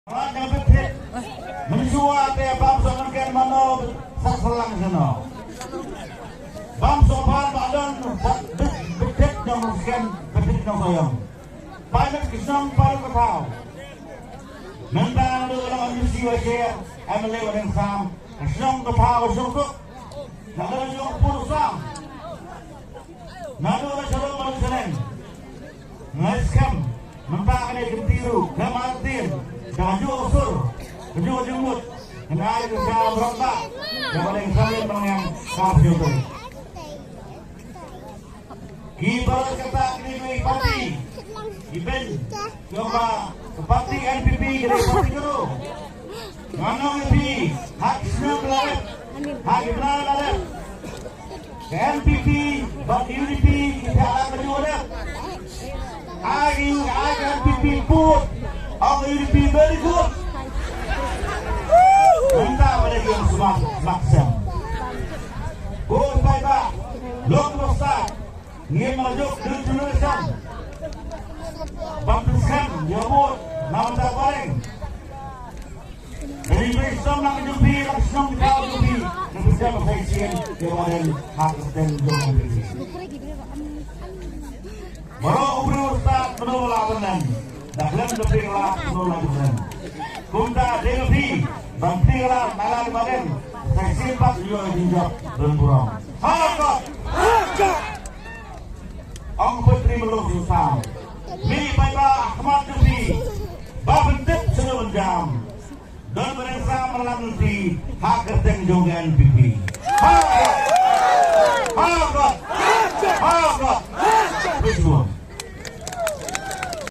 Yang betul, menjual dia bangsa mungkin mana seselang sana. Bangsa badan betul yang mungkin betul yang sayang. Banyak kisah paling kau. Mentang ada orang Indonesia saja, ambil orang Sam, kisah kau suruh. Nak ada yang puluh Sam. Nak ada orang cara manusia. Ngaskam, mentang ada ketiru, kematin. Kaju usul, kaju jemput, kenal dengan berontak, yang paling saling menang kafir itu. Kibar kata kini parti, iben, coba parti NPP kini parti dulu. Mana NPP, hak semua pelajar, hak pelajar. NPP, parti UDP kita akan berjuang. Agi NPP pun. Ang UDP very good. Minta pada yang maksa. Good bye bye. Long besar. Dia masuk ke generation. Baptiskan, jabut, nama tak paling. Dari Islam nak jumpi, Islam kau jumpi. Kita bersaksikan kepada hak dan jodoh ini. Baru berusaha menolak dalam dapirlah penolakan. Kumda Devi, bantilah nalar badan. Saya simpak juga jinjak dan burung. Hakak, hakak. Ang putri meluk susah. Mi baiklah Ahmad Devi, babentuk sebelum jam. Dan mereka melalui hak kerja jogan pipi. Hakak.